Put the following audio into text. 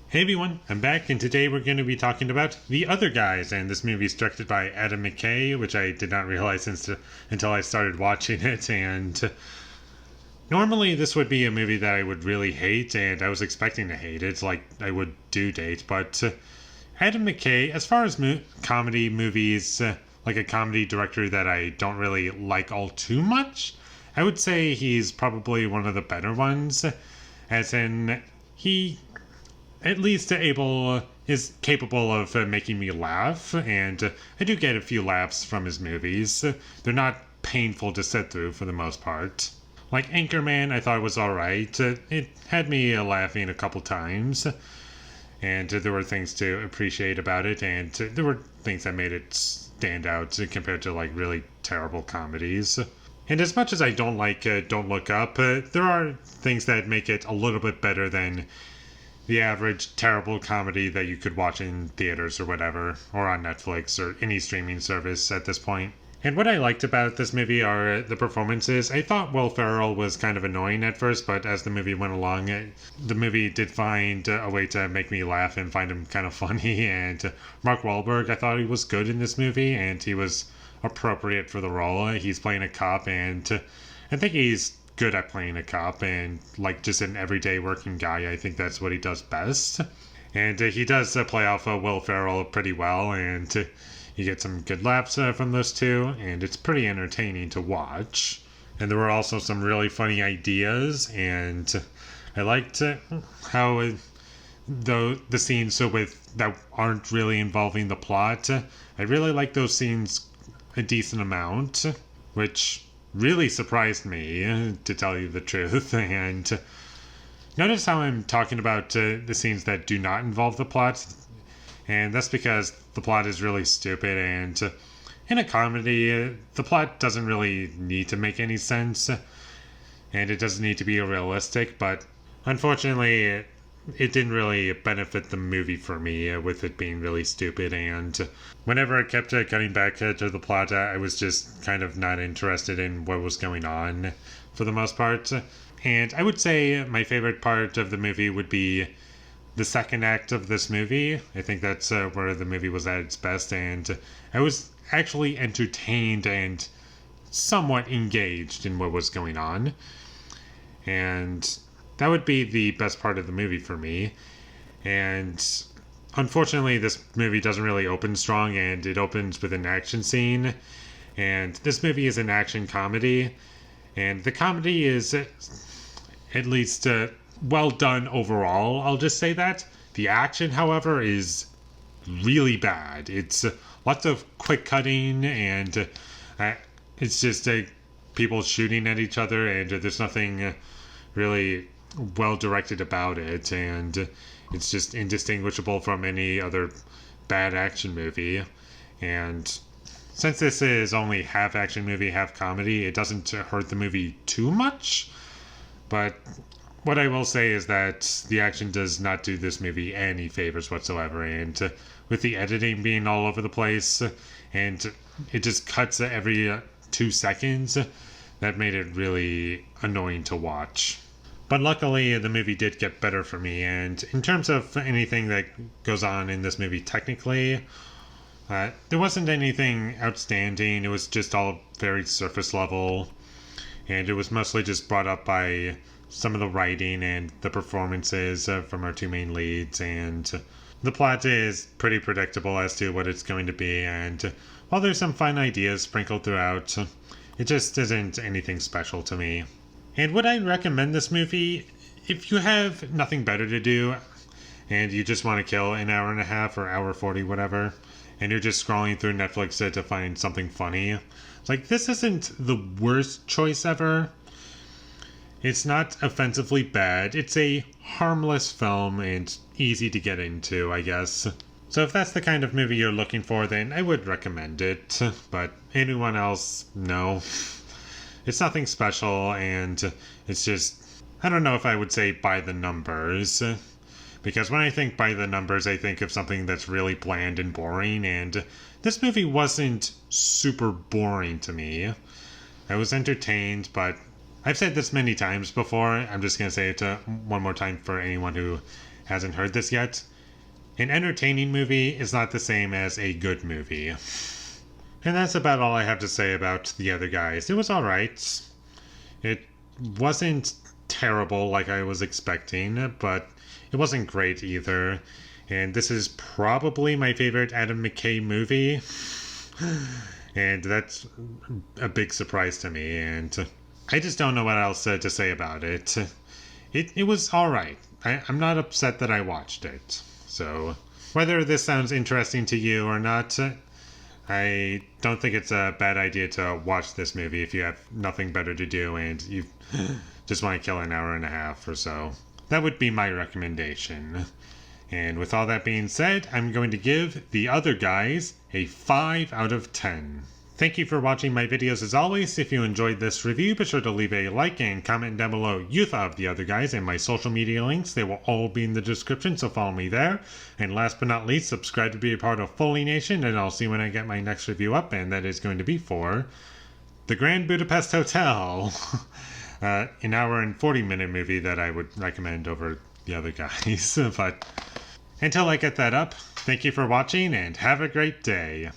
Hey everyone, I'm back, and today we're going to be talking about The Other Guys, and this movie is directed by Adam McKay, which I did not realize until I started watching it, and normally this would be a movie that I would really hate, and I was expecting to hate it, like I would Due Date, but Adam McKay, as far as comedy movies, like a comedy director that I don't really like all too much, I would say he's probably one of the better ones, as in, he at least is capable of making me laugh, and I do get a few laughs from his movies. They're not painful to sit through for the most part. Like Anchorman, I thought was alright. It had me laughing a couple times, and there were things to appreciate about it, and there were things that made it stand out compared to like really terrible comedies. And as much as I don't like Don't Look Up, there are things that make it a little bit better than the average terrible comedy that you could watch in theaters or whatever, or on Netflix or any streaming service at this point. And what I liked about this movie are the performances. I thought Will Ferrell was kind of annoying at first, but as the movie went along, the movie did find a way to make me laugh and find him kind of funny. And Mark Wahlberg, I thought he was good in this movie, and he was appropriate for the role. He's playing a cop, and I think he's good at playing a cop, and like just an everyday working guy. I think that's what he does best, and he does play off Will Ferrell pretty well, and you get some good laughs from those two, and it's pretty entertaining to watch. And there were also some really funny ideas, and I liked how the scenes that aren't really involving the plot, I really like those scenes a decent amount, which really surprised me, to tell you the truth. And notice how I'm talking about the scenes that do not involve the plot, and that's because the plot is really stupid, and in a comedy, the plot doesn't really need to make any sense, and it doesn't need to be realistic, but unfortunately, it didn't really benefit the movie for me with it being really stupid, and whenever it kept cutting back to the plot, I was just kind of not interested in what was going on for the most part. And I would say my favorite part of the movie would be the second act of this movie. I think that's where the movie was at its best, and I was actually entertained and somewhat engaged in what was going on. And that would be the best part of the movie for me. And unfortunately, this movie doesn't really open strong, and it opens with an action scene. And this movie is an action comedy, and the comedy is at least well done overall. I'll just say that. The action, however, is really bad. It's lots of quick cutting, and it's just people shooting at each other, and there's nothing really well directed about it, and it's just indistinguishable from any other bad action movie. And since this is only half action movie, half comedy, it doesn't hurt the movie too much. But what I will say is that the action does not do this movie any favors whatsoever, and with the editing being all over the place, and it just cuts every 2 seconds, that made it really annoying to watch. But luckily, the movie did get better for me, and in terms of anything that goes on in this movie technically, there wasn't anything outstanding. It was just all very surface level, and it was mostly just brought up by some of the writing and the performances from our two main leads, and the plot is pretty predictable as to what it's going to be, and while there's some fun ideas sprinkled throughout, it just isn't anything special to me. And would I recommend this movie? If you have nothing better to do and you just want to kill an hour and a half or hour 40, whatever, and you're just scrolling through Netflix to find something funny, like, this isn't the worst choice ever. It's not offensively bad. It's a harmless film and easy to get into, I guess. So if that's the kind of movie you're looking for, then I would recommend it. But anyone else, no. It's nothing special, and it's just, I don't know if I would say by the numbers. Because when I think by the numbers, I think of something that's really bland and boring, and this movie wasn't super boring to me. I was entertained, but I've said this many times before. I'm just going to say it one more time for anyone who hasn't heard this yet, an entertaining movie is not the same as a good movie. And that's about all I have to say about The Other Guys. It was alright. It wasn't terrible like I was expecting, but it wasn't great either. And this is probably my favorite Adam McKay movie. And that's a big surprise to me. And I just don't know what else to say about it. It was alright. I'm not upset that I watched it. So, whether this sounds interesting to you or not, I don't think it's a bad idea to watch this movie if you have nothing better to do and you just want to kill an hour and a half or so. That would be my recommendation. And with all that being said, I'm going to give The Other Guys a 5 out of 10. Thank you for watching my videos as always. If you enjoyed this review, be sure to leave a like and comment down below you thought of The Other Guys and my social media links. They will all be in the description, so follow me there. And last but not least, subscribe to be a part of Foley Nation, and I'll see when I get my next review up, and that is going to be for The Grand Budapest Hotel. An hour and 40-minute movie that I would recommend over The Other Guys. But until I get that up, thank you for watching and have a great day.